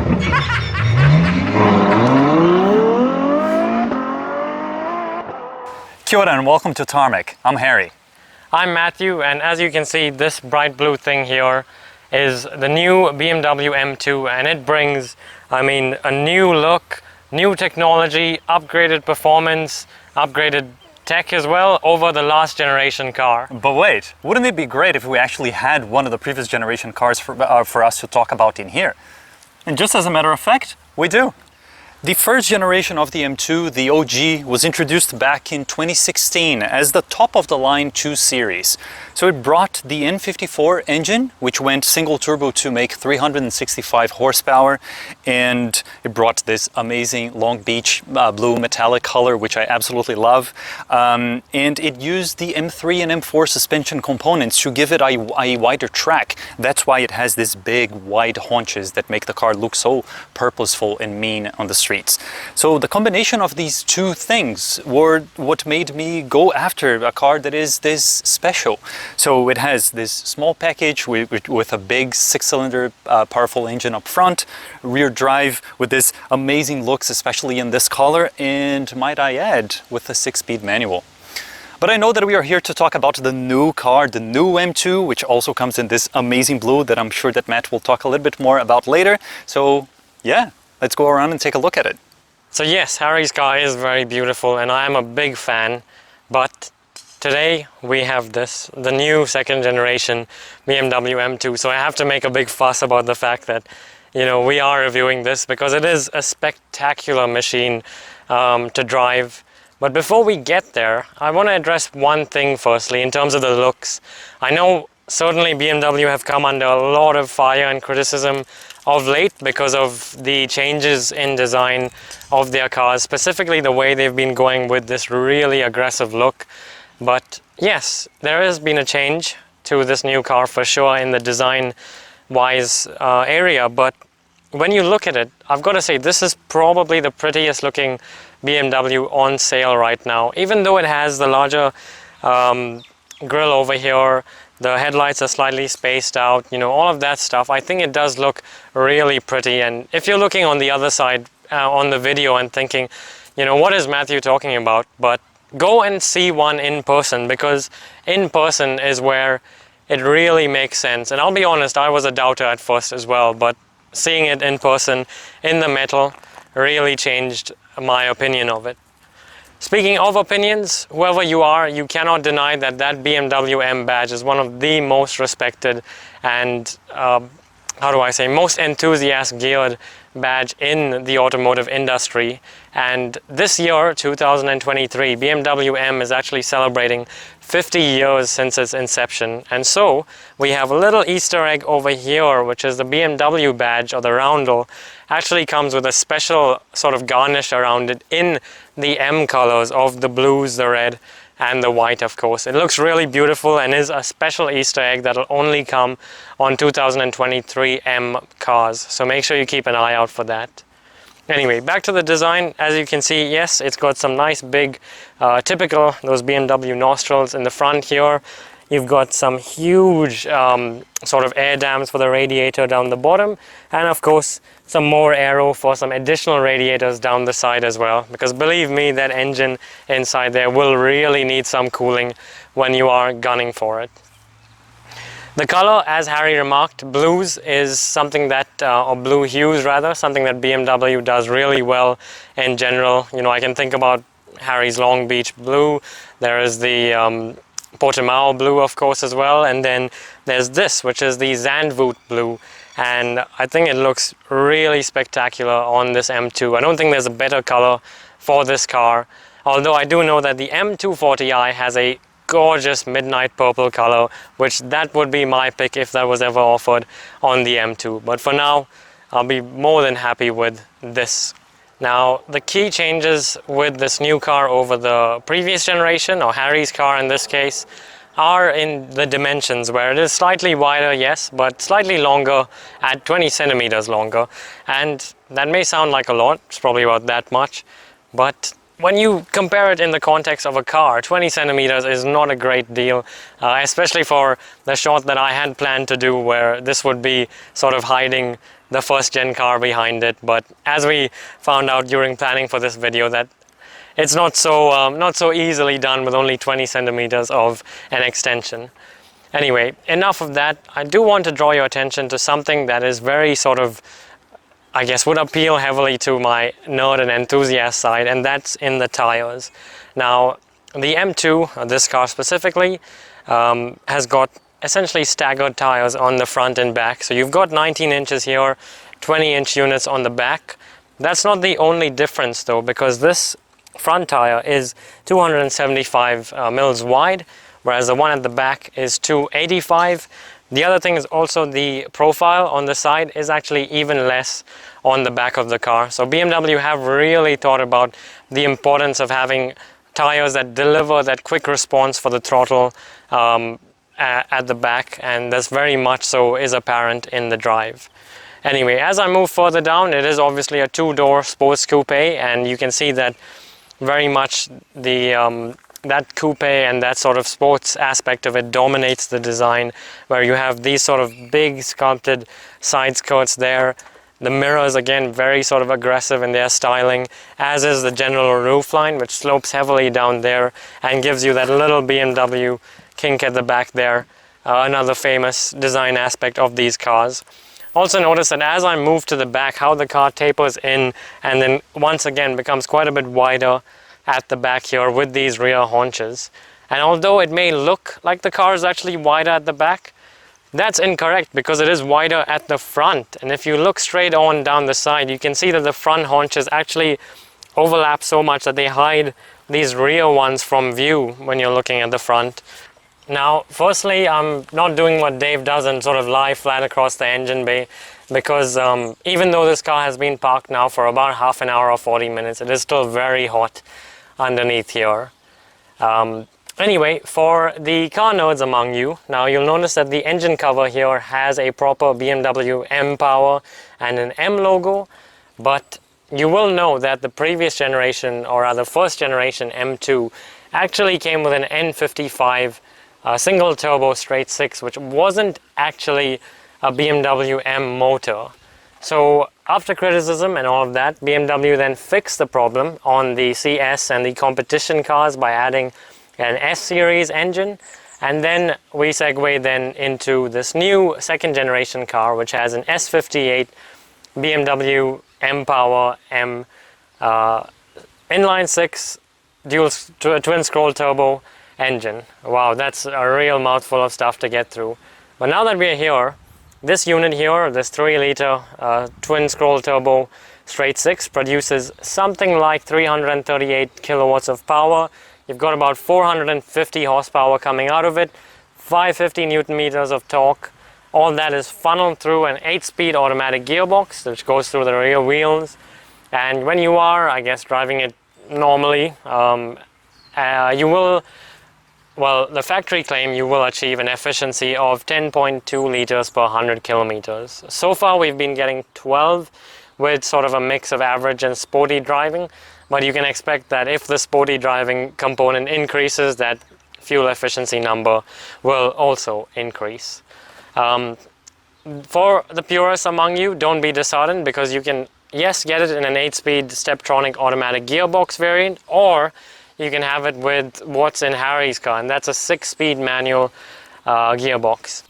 Kia ora and welcome to Tarmac. I'm Harry. I'm Matthew, and as you can see, this bright blue thing here is the new BMW M2, and it brings, a new look, new technology, upgraded performance, upgraded tech as well over the last generation car. But wait, wouldn't it be great if we actually had one of the previous generation cars for us to talk about in here? And just as a matter of fact, we do. The first generation of the M2, the OG, was introduced back in 2016 as the top-of-the-line 2 Series. So it brought the N54 engine, which went single turbo to make 365 horsepower, and it brought this amazing Long Beach blue metallic color, which I absolutely love. And it used the M3 and M4 suspension components to give it a wider track. That's why it has this big, wide haunches that make the car look so purposeful and mean on the street. So the combination of these two things were what made me go after a car that is this special. So it has this small package with a big 6-cylinder powerful engine up front, rear drive with this amazing looks, especially in this color, and might I add, with a 6-speed manual. But I know that we are here to talk about the new car, the new M2, which also comes in this amazing blue that I'm sure that Matt will talk a little bit more about later. So yeah. Let's go around and take a look at it. So yes, Harry's car is very beautiful and I am a big fan, but today we have the new second generation BMW M2. So I have to make a big fuss about the fact that, we are reviewing this because it is a spectacular machine to drive. But before we get there, I want to address one thing firstly in terms of the looks. I know certainly BMW have come under a lot of fire and criticism of late because of the changes in design of their cars, specifically the way they've been going with this really aggressive look. But yes, there has been a change to this new car for sure in the design-wise area, but when you look at it, I've got to say this is probably the prettiest looking BMW on sale right now, even though it has the larger grille over here. The headlights are slightly spaced out, all of that stuff. I think it does look really pretty. And if you're looking on the other side on the video and thinking, what is Matthew talking about? But go and see one in person, because in person is where it really makes sense. And I'll be honest, I was a doubter at first as well, but seeing it in person in the metal really changed my opinion of it. Speaking of opinions, whoever you are, you cannot deny that BMW M badge is one of the most respected and, most enthusiast geared badge in the automotive industry. And this year, 2023, BMW M is actually celebrating 50 years since its inception. And so we have a little Easter egg over here, which is the BMW badge, or the roundel. Actually comes with a special sort of garnish around it in the M colors of the blues, the red, and the white, of course. It looks really beautiful and is a special Easter egg that'll only come on 2023 M cars. So make sure you keep an eye out for that. Anyway, back to the design. As you can see, yes, it's got some nice big, typical, those BMW nostrils in the front here. You've got some huge sort of air dams for the radiator down the bottom, and of course some more aero for some additional radiators down the side as well, because believe me, that engine inside there will really need some cooling when you are gunning for it. The color, as Harry remarked, blues is something that, or blue hues rather, something that BMW does really well in general. I can think about Harry's Long Beach blue. There is the Portimao blue, of course, as well, and then there's this, which is the Zandvoort blue, and I think it looks really spectacular on this M2. I don't think there's a better color for this car, although I do know that the M240i has a gorgeous midnight purple color, which that would be my pick if that was ever offered on the M2. But for now, I'll be more than happy with this. Now, the key changes with this new car over the previous generation, or Harry's car in this case, are in the dimensions, where it is slightly wider, yes, but slightly longer, at 20 centimeters longer. And that may sound like a lot, it's probably about that much, but when you compare it in the context of a car, 20 centimeters is not a great deal, especially for the shot that I had planned to do, where this would be sort of hiding the first gen car behind it, but as we found out during planning for this video, that it's not so easily done with only 20 centimeters of an extension. Anyway, enough of that. I do want to draw your attention to something that is very sort of, I guess, would appeal heavily to my nerd and enthusiast side, and that's in the tires. Now, the M2, this car specifically, has got essentially staggered tires on the front and back. So you've got 19 inches here, 20-inch units on the back. That's not the only difference though, because this front tire is 275 mils wide, whereas the one at the back is 285. The other thing is also the profile on the side is actually even less on the back of the car. So BMW have really thought about the importance of having tires that deliver that quick response for the throttle at the back, and this very much so is apparent in the drive. Anyway, as I move further down, it is obviously a two-door sports coupe, and you can see that very much the that coupe and that sort of sports aspect of it dominates the design, where you have these sort of big sculpted side skirts there. The mirrors, again, very sort of aggressive in their styling, as is the general roofline, which slopes heavily down there and gives you that little BMW kink at the back there, another famous design aspect of these cars. Also notice that as I move to the back, how the car tapers in and then once again becomes quite a bit wider at the back here with these rear haunches. And although it may look like the car is actually wider at the back, that's incorrect, because it is wider at the front. And if you look straight on down the side, you can see that the front haunches actually overlap so much that they hide these rear ones from view when you're looking at the front. Now, firstly, I'm not doing what Dave does and sort of lie flat across the engine bay, because even though this car has been parked now for about half an hour or 40 minutes, it is still very hot underneath here. Anyway, for the car nerds among you, now you'll notice that the engine cover here has a proper BMW M power and an M logo, but you will know that the previous generation, or rather first generation M2, actually came with an N55 single turbo straight six, which wasn't actually a BMW M motor. So after criticism and all of that, BMW then fixed the problem on the CS and the competition cars by adding an S-series engine, and then we segue then into this new second generation car, which has an S58 BMW M Power M inline six dual twin scroll turbo engine. Wow, that's a real mouthful of stuff to get through. But now that we're here, this unit here, this 3-liter twin scroll turbo straight six, produces something like 338 kilowatts of power. You've got about 450 horsepower coming out of it, 550 newton meters of torque. All that is funneled through an 8-speed automatic gearbox, which goes through the rear wheels. And when you are, I guess, driving it normally, you will, well, the factory claim you will achieve an efficiency of 10.2 liters per 100 kilometers. So far we've been getting 12 with sort of a mix of average and sporty driving, but you can expect that if the sporty driving component increases, that fuel efficiency number will also increase. For the purists among you, don't be disheartened, because you can, yes, get it in an 8-speed Steptronic automatic gearbox variant, or you can have it with what's in Harry's car, and that's a 6-speed manual gearbox.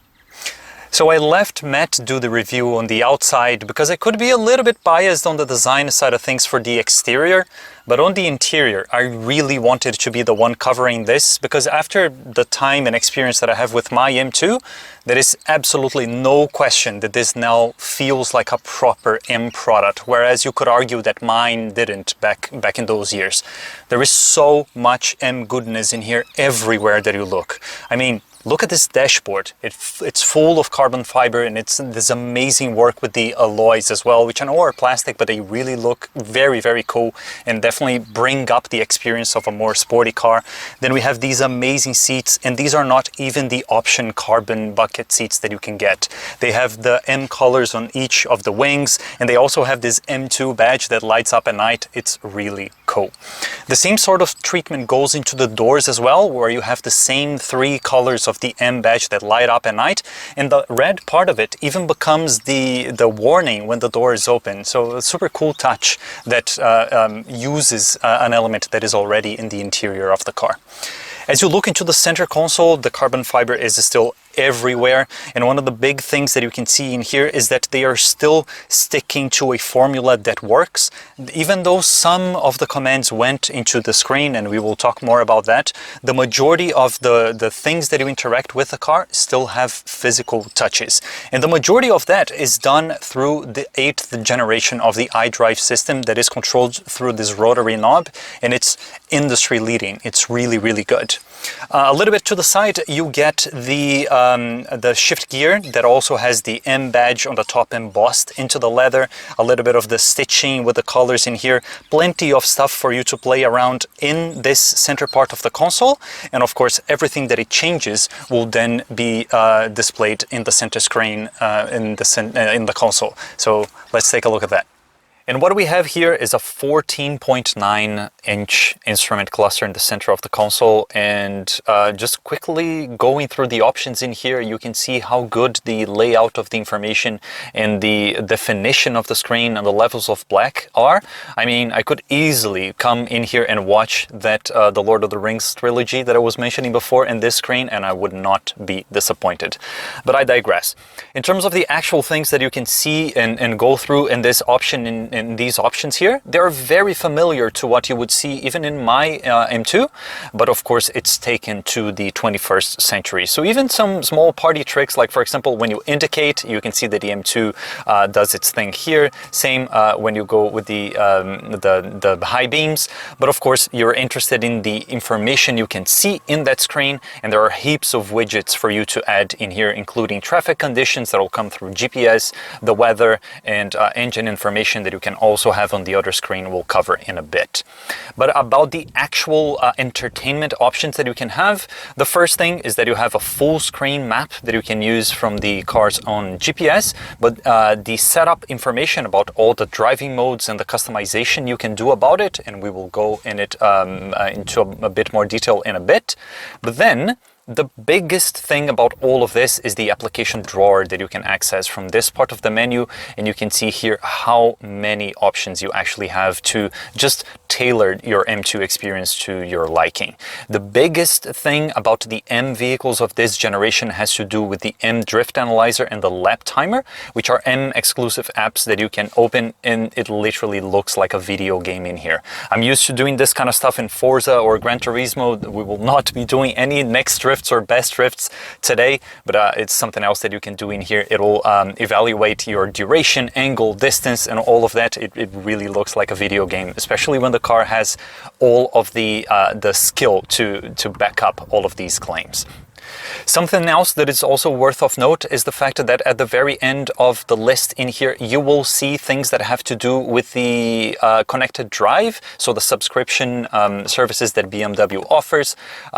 So I left Matt do the review on the outside because I could be a little bit biased on the design side of things for the exterior, but on the interior I really wanted to be the one covering this, because after the time and experience that I have with my M2, there is absolutely no question that this now feels like a proper M product, whereas you could argue that mine didn't back in those years. There is so much M goodness in here everywhere that you look. I mean, look at this dashboard. It's full of carbon fiber, and it's this amazing work with the alloys as well, which I know are plastic, but they really look very, very cool and definitely bring up the experience of a more sporty car. Then we have these amazing seats, and these are not even the option carbon bucket seats that you can get. They have the M colors on each of the wings, and they also have this M2 badge that lights up at night. It's really cool. coupe. The same sort of treatment goes into the doors as well, where you have the same 3 colors of the M badge that light up at night, and the red part of it even becomes the warning when the door is open. So a super cool touch that uses an element that is already in the interior of the car. As you look into the center console, the carbon fiber is still everywhere, and one of the big things that you can see in here is that they are still sticking to a formula that works. Even though some of the commands went into the screen, and we will talk more about that, the majority of the things that you interact with the car still have physical touches, and the majority of that is done through the 8th generation of the iDrive system that is controlled through this rotary knob, and it's industry leading. It's really good. A little bit to the side, you get the shift gear that also has the M badge on the top embossed into the leather, a little bit of the stitching with the colors in here, plenty of stuff for you to play around in this center part of the console, and of course everything that it changes will then be displayed in the center screen in the console. So let's take a look at that. And what we have here is a 14.9-inch instrument cluster in the center of the console, and just quickly going through the options in here, you can see how good the layout of the information and the definition of the screen and the levels of black are. I mean, I could easily come in here and watch that the Lord of the Rings trilogy that I was mentioning before in this screen, and I would not be disappointed. But I digress. In terms of the actual things that you can see and go through in this option in these options here, they're very familiar to what you would see even in my M2, but of course it's taken to the 21st century. So even some small party tricks, like for example when you indicate, you can see that the M2 does its thing here. Same when you go with the high beams, but of course you're interested in the information you can see in that screen, and there are heaps of widgets for you to add in here, including traffic conditions that will come through GPS, the weather, and engine information that you can also have on the other screen. We'll cover in a bit. But about the actual entertainment options that you can have, the first thing is that you have a full screen map that you can use from the car's own GPS, but the setup information about all the driving modes and the customization you can do about it, and we will go in it into a bit more detail in a bit. But then the biggest thing about all of this is the application drawer that you can access from this part of the menu, and you can see here how many options you actually have to just tailor your M2 experience to your liking. The biggest thing about the M vehicles of this generation has to do with the M Drift Analyzer and the Lap Timer, which are M exclusive apps that you can open, and it literally looks like a video game in here. I'm used to doing this kind of stuff in Forza or Gran Turismo. We will not be doing any next drifts or best drifts today, but it's something else that you can do in here. It will evaluate your duration, angle, distance, and all of that. It really looks like a video game, especially when the car has all of the skill to back up all of these claims. Something else that is also worth of note is the fact that at the very end of the list in here, you will see things that have to do with the connected drive, so the subscription services that BMW offers.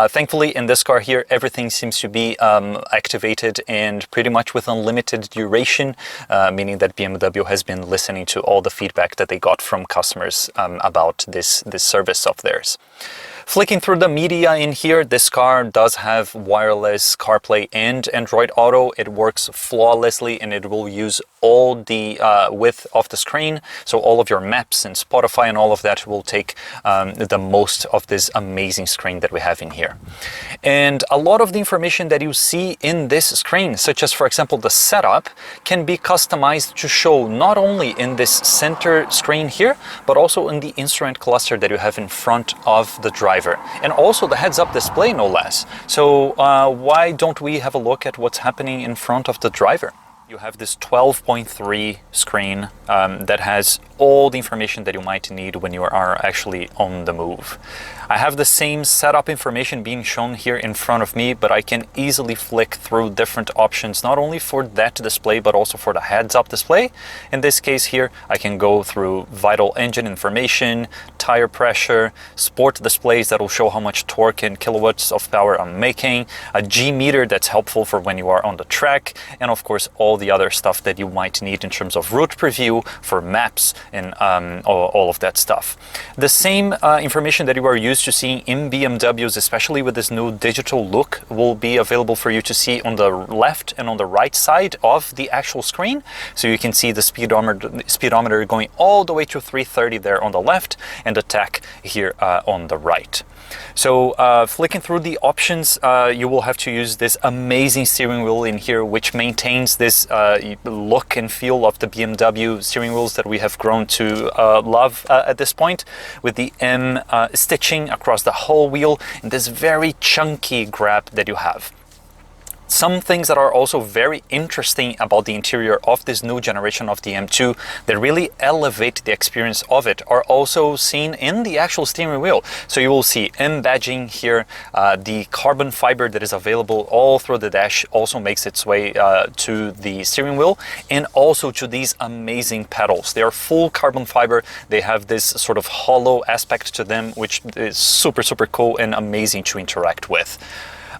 Thankfully, in this car here, everything seems to be activated and pretty much with unlimited duration, meaning that BMW has been listening to all the feedback that they got from customers about this service of theirs. Flicking through the media in here, this car does have wireless CarPlay and Android Auto. It works flawlessly, and it will use all the width of the screen. So all of your maps and Spotify and all of that will take the most of this amazing screen that we have in here. And a lot of the information that you see in this screen, such as for example the setup, can be customized to show not only in this center screen here, but also in the instrument cluster that you have in front of the driver. And also the heads-up display, no less. So why don't we have a look at what's happening in front of the driver? You have this 12.3 screen that has all the information that you might need when you are actually on the move. I have the same setup information being shown here in front of me, but I can easily flick through different options, not only for that display, but also for the heads-up display. In this case here, I can go through vital engine information, tire pressure, sport displays that will show how much torque and kilowatts of power I'm making, a G meter that's helpful for when you are on the track, and of course all the other stuff that you might need in terms of route preview, for maps, and all of that stuff. The same information that you are used to seeing in BMWs, especially with this new digital look, will be available for you to see on the left and on the right side of the actual screen. So you can see the speedometer going all the way to 330 there on the left, and the tach here on the right. So flicking through the options, you will have to use this amazing steering wheel in here, which maintains this look and feel of the BMW steering wheels that we have grown to love at this point, with the M stitching across the whole wheel and this very chunky grab that you have. Some things that are also very interesting about the interior of this new generation of the M2 that really elevate the experience of it are also seen in the actual steering wheel. So you will see M badging here. The carbon fiber that is available all through the dash also makes its way to the steering wheel, and also to these amazing pedals. They are full carbon fiber. They have this sort of hollow aspect to them, which is super, super cool and amazing to interact with.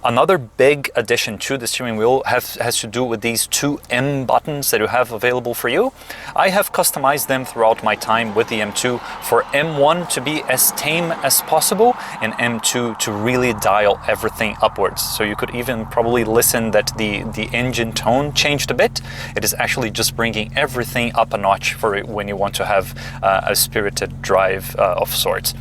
Another big addition to the steering wheel has to do with these two M buttons that you have available for you. I have customized them throughout my time with the M2 for M1 to be as tame as possible, and M2 to really dial everything upwards. So you could even probably listen that the engine tone changed a bit. It is actually just bringing everything up a notch for it when you want to have a spirited drive of sorts.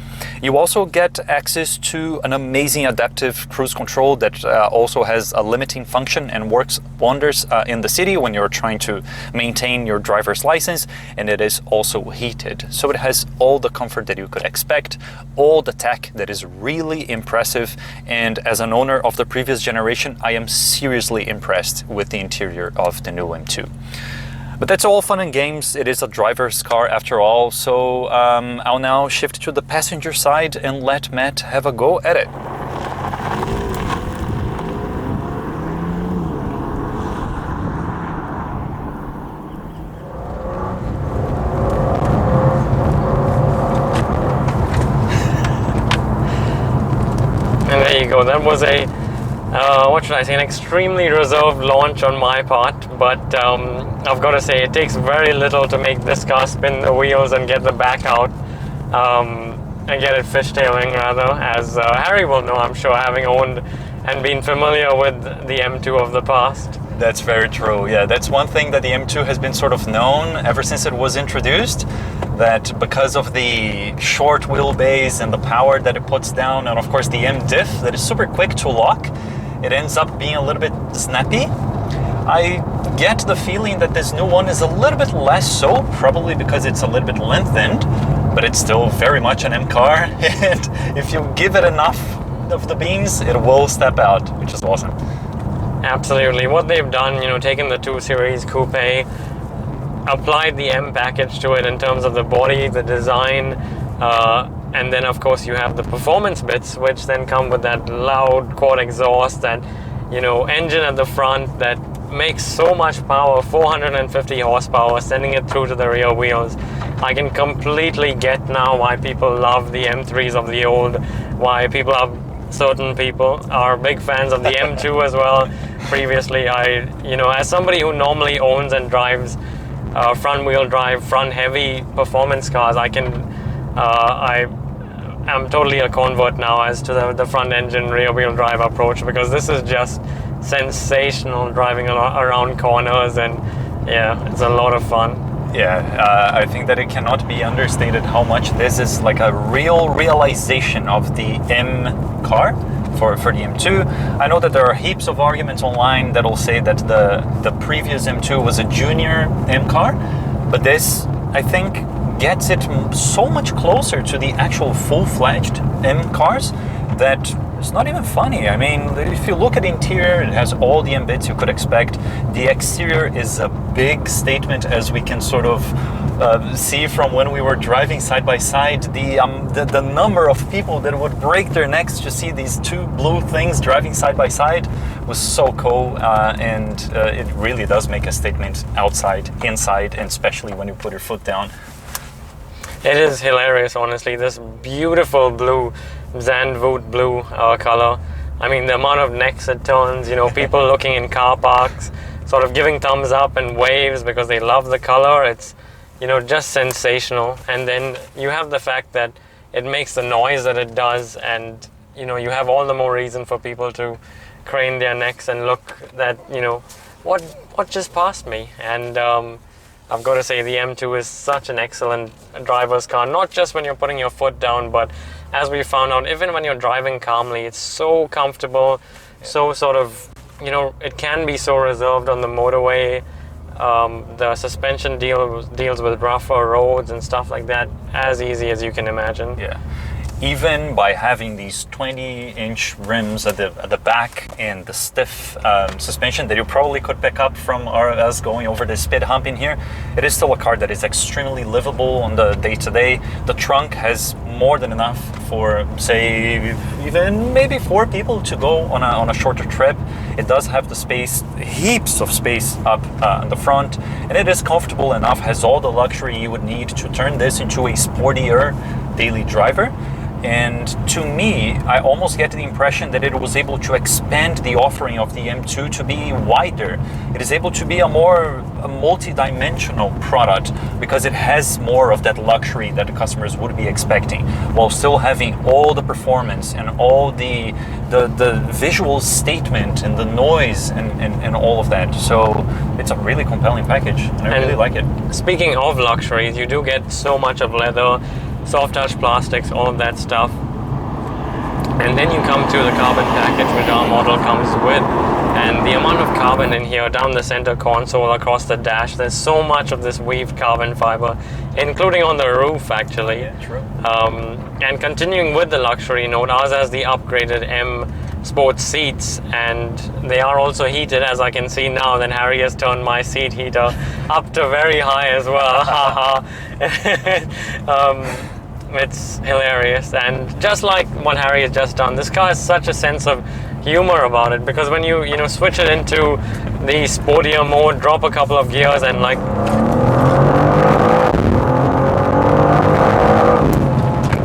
You also get access to an amazing adaptive cruise control that also has a limiting function and works wonders in the city when you're trying to maintain your driver's license, and it is also heated. So it has all the comfort that you could expect, all the tech that is really impressive, and as an owner of the previous generation, I am seriously impressed with the interior of the new M2. But that's all fun and games. It is a driver's car after all, so I'll now shift to the passenger side and let Matt have a go at it. And there you go. That was a what should I say, an extremely reserved launch on my part, but I've got to say it takes very little to make this car spin the wheels and get the back out, and get it fishtailing rather, as Harry will know, I'm sure, having owned and been familiar with the M2 of the past. That's very true. Yeah, that's one thing that the M2 has been sort of known ever since it was introduced, that because of the short wheelbase and the power that it puts down, and of course the M diff that is super quick to lock, it ends up being a little bit snappy. I get the feeling that this new one is a little bit less so, probably because it's a little bit lengthened, but it's still very much an M car, and if you give it enough of the beans, it will step out, which is awesome. Absolutely. What they've done, you know, taken the 2 Series Coupe, applied the M package to it in terms of the body, the design, and then of course you have the performance bits, which then come with that loud quad exhaust, that, you know, engine at the front that makes so much power, 450 horsepower, sending it through to the rear wheels. I can completely get now why people love the M3s of the old, why certain people are big fans of the M2 as well. Previously, you know, as somebody who normally owns and drives front wheel drive, front heavy performance cars, I'm totally a convert now as to the front engine rear wheel drive approach, because this is just sensational driving around corners, and yeah, it's a lot of fun. Yeah, I think that it cannot be understated how much this is like a real realization of the M car for the M2. I know that there are heaps of arguments online that'll say that the previous M2 was a junior M car, but this, I think, gets it so much closer to the actual full-fledged M cars that it's not even funny. I mean, if you look at the interior, it has all the M bits you could expect. The exterior is a big statement, as we can sort of see from when we were driving side by side. The number of people that would break their necks to see these two blue things driving side by side was so cool, and it really does make a statement outside, inside, and especially when you put your foot down. It is hilarious, honestly. This beautiful blue, Zandvoort blue color. I mean, the amount of necks it turns, you know, people looking in car parks, sort of giving thumbs up and waves because they love the color. It's, you know, just sensational. And then you have the fact that it makes the noise that it does, and you know, you have all the more reason for people to crane their necks and look that, you know, what just passed me. And I've got to say, the M2 is such an excellent driver's car, not just when you're putting your foot down, but as we found out, even when you're driving calmly, it's so comfortable, so sort of, you know, it can be so reserved on the motorway. The suspension deals with rougher roads and stuff like that as easy as you can imagine. Yeah. Even by having these 20-inch rims at the back and the stiff suspension that you probably could pick up from us going over the speed hump in here, it is still a car that is extremely livable on the day-to-day. The trunk has more than enough for, say, even maybe 4 people to go on a shorter trip. It does have the space, heaps of space up in the front, and it is comfortable enough, has all the luxury you would need to turn this into a sportier daily driver. And to me, I almost get the impression that it was able to expand the offering of the M2 to be wider. It is able to be a multi-dimensional product because it has more of that luxury that the customers would be expecting, while still having all the performance and all the visual statement and the noise and all of that. So it's a really compelling package, and I really like it. Speaking of luxuries, you do get so much of leather, soft touch plastics, all of that stuff. And then you come to the carbon package, which our model comes with. And the amount of carbon in here, down the center console, across the dash, there's so much of this weaved carbon fiber, including on the roof actually. Yeah, true. And continuing with the luxury note, ours has the upgraded M Sport seats, and they are also heated, as I can see now. Then Harry has turned my seat heater up to very high as well. It's hilarious. And just like what Harry has just done, this car has such a sense of humor about it, because when you switch it into the sportier mode, drop a couple of gears and like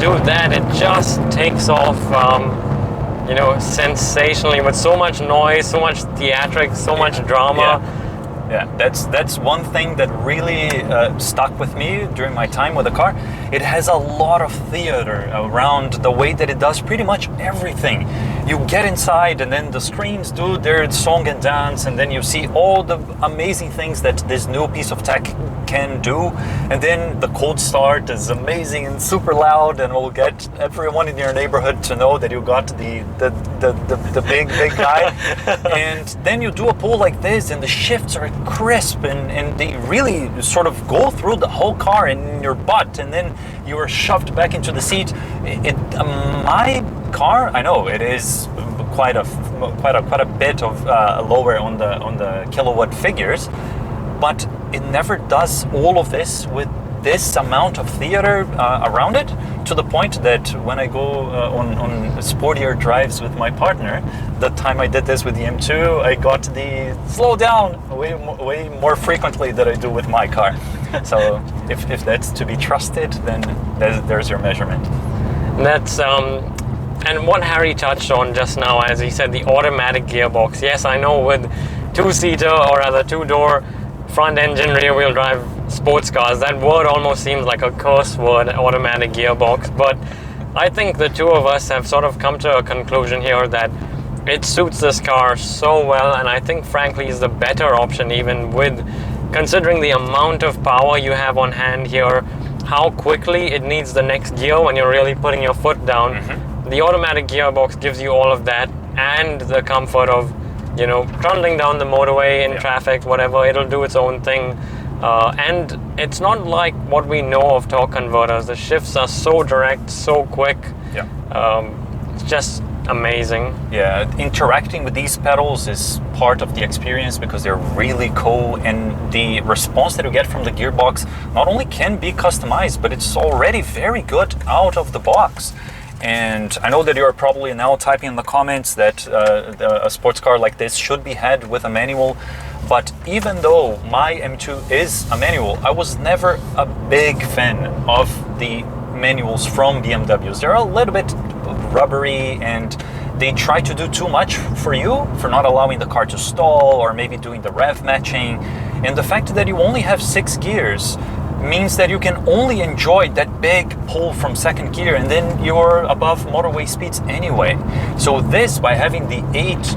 do that, it just takes off sensationally, with so much noise, so much theatrics, so much drama. Yeah, that's one thing that really stuck with me during my time with the car. It has a lot of theater around the way that it does pretty much everything. You get inside and then the screens do their song and dance, and then you see all the amazing things that this new piece of tech can do. And then the cold start is amazing and super loud, and will get everyone in your neighborhood to know that you got the big guy. And then you do a pull like this, and the shifts are crisp, and they really sort of go through the whole car in your butt, and then you are shoved back into the seat. My car, I know it is quite a bit of lower on the kilowatt figures, but it never does all of this with this amount of theater around it, to the point that when I go on sportier drives with my partner, the time I did this with the M2, I got the slow down way more frequently than I do with my car. So if that's to be trusted, then there's your measurement. That's and what Harry touched on just now, as he said, the automatic gearbox. Yes, I know with two-seater, or rather two-door, front engine, rear wheel drive sports cars, that word almost seems like a curse word, automatic gearbox. But I think the two of us have sort of come to a conclusion here that it suits this car so well, and I think frankly is the better option, even with considering the amount of power you have on hand here, how quickly it needs the next gear when you're really putting your foot down. Mm-hmm. The automatic gearbox gives you all of that, and the comfort of, trundling down the motorway in traffic, whatever, it'll do its own thing. And it's not like what we know of torque converters. The shifts are so direct, so quick. It's just amazing. Yeah, interacting with these pedals is part of the experience because they're really cool, and the response that you get from the gearbox not only can be customized, but it's already very good out of the box. And I know that you're probably now typing in the comments that a sports car like this should be had with a manual. But even though my M2 is a manual, I was never a big fan of the manuals from BMWs. They're a little bit rubbery, and they try to do too much for you, for not allowing the car to stall or maybe doing the rev matching. And the fact that you only have 6 gears means that you can only enjoy that big pull from second gear, and then you're above motorway speeds anyway. So this, by having the 8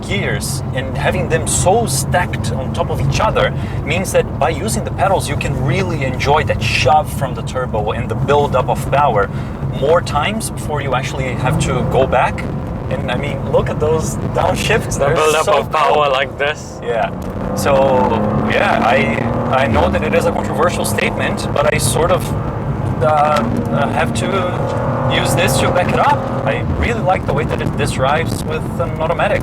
gears and having them so stacked on top of each other, means that by using the pedals you can really enjoy that shove from the turbo and the build up of power more times before you actually have to go back. And I mean, look at those downshifts. The build up so of power like this. Yeah. So yeah, I know that it is a controversial statement, but I sort of have to use this to back it up. I really like the way that this drives with an automatic.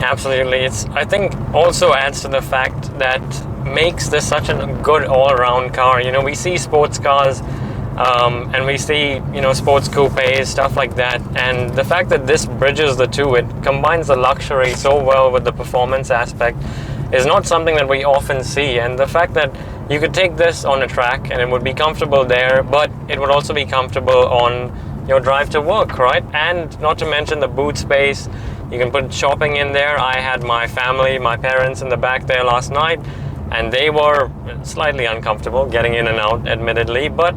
Absolutely. I think also adds to the fact that makes this such a good all-around car. You know, we see sports cars and we see, you know, sports coupes, stuff like that. And the fact that this bridges the two, it combines the luxury so well with the performance aspect, is not something that we often see. And the fact that you could take this on a track and it would be comfortable there, but it would also be comfortable on your drive to work, right? And not to mention the boot space. You can put shopping in there. I had my family, my parents in the back there last night, and they were slightly uncomfortable getting in and out, admittedly, but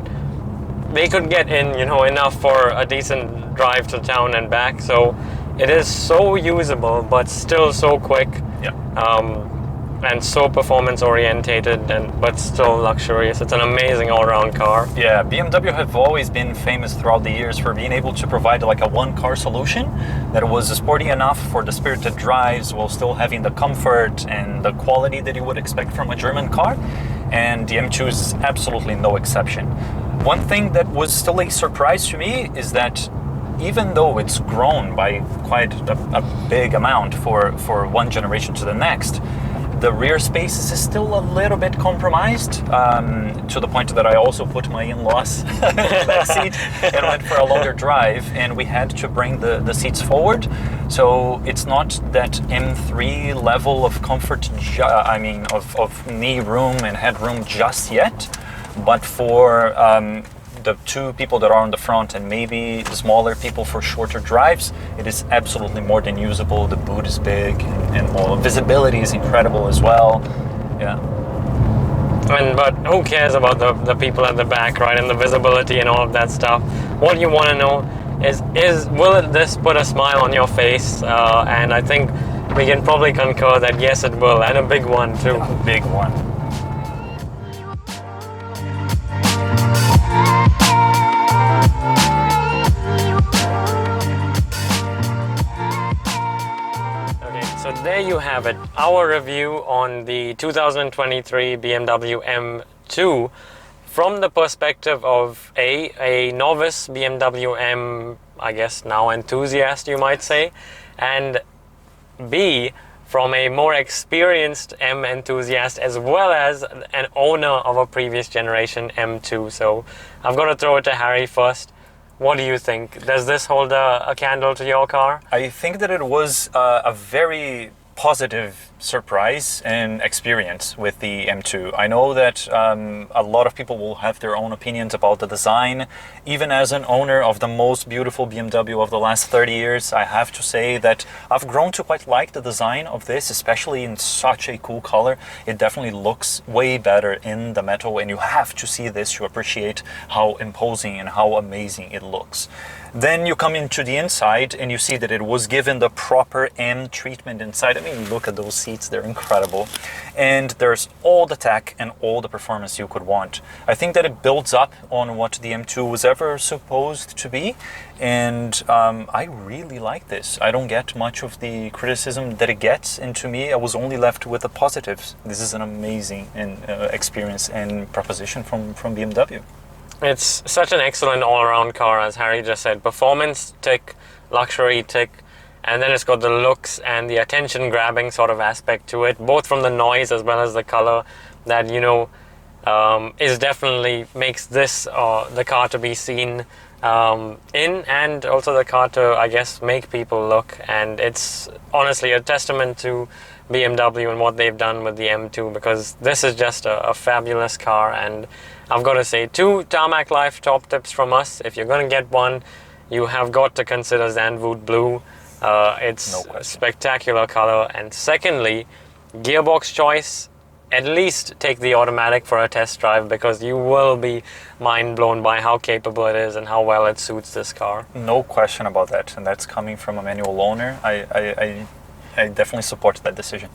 they could get in, you know, enough for a decent drive to town and back. So it is so usable, but still so quick. Yeah. And so performance orientated, but still luxurious. It's an amazing all-around car. Yeah, BMW have always been famous throughout the years for being able to provide like a one-car solution that was sporty enough for the spirited drives while still having the comfort and the quality that you would expect from a German car. And the M2 is absolutely no exception. One thing that was still a surprise to me is that even though it's grown by quite a big amount for one generation to the next, the rear space is still a little bit compromised, to the point that I also put my in-laws in that seat and went for a longer drive, and we had to bring the seats forward. So it's not that M3 level of comfort, of knee room and headroom just yet, but for the 2 people that are on the front and maybe smaller people for shorter drives, it is absolutely more than usable. The boot is big and all. Visibility is incredible as well. Yeah. But who cares about the people at the back, right? And the visibility and all of that stuff. What you want to know is will this put a smile on your face? And I think we can probably concur that yes, it will, and a big one too. A big one. So there you have it, our review on the 2023 BMW M2 from the perspective of a novice BMW M, I guess now enthusiast you might say, and B, from a more experienced M enthusiast as well as an owner of a previous generation M2. So I've got to throw it to Harry first. What do you think? Does this hold a candle to your car? I think that it was a very positive surprise and experience with the M2. I know that a lot of people will have their own opinions about the design. Even as an owner of the most beautiful BMW of the last 30 years, I have to say that I've grown to quite like the design of this, especially in such a cool color. It definitely looks way better in the metal, and you have to see this to appreciate how imposing and how amazing it looks. Then you come into the inside and you see that it was given the proper M treatment inside. I mean, look at those seats, they're incredible. And there's all the tech and all the performance you could want. I think that it builds up on what the M2 was ever supposed to be. And I really like this. I don't get much of the criticism that it gets. And to me, I was only left with the positives. This is an amazing experience and proposition from BMW. It's such an excellent all-around car, as Harry just said. Performance tick, luxury tick, and then it's got the looks and the attention-grabbing sort of aspect to it, both from the noise as well as the color that, you know, is definitely makes this the car to be seen in, and also the car to, I guess, make people look. And it's honestly a testament to BMW and what they've done with the M2, because this is just a fabulous car. And I've got to say, 2 Tarmac Life top tips from us. If you're going to get one, you have got to consider Zandvoort Blue. It's No a question. spectacular color. And secondly, gearbox choice, at least take the automatic for a test drive, because you will be mind blown by how capable it is and how well it suits this car. No question about that, and that's coming from a manual owner. I definitely support that decision.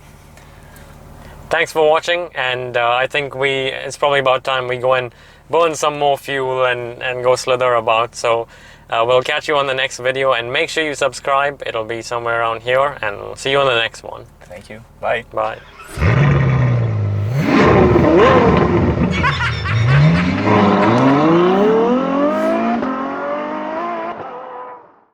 Thanks for watching, and I think it's probably about time we go and burn some more fuel and go slither about. So we'll catch you on the next video, and make sure you subscribe. It'll be somewhere around here, and we'll see you on the next one. Thank you. Bye. Bye.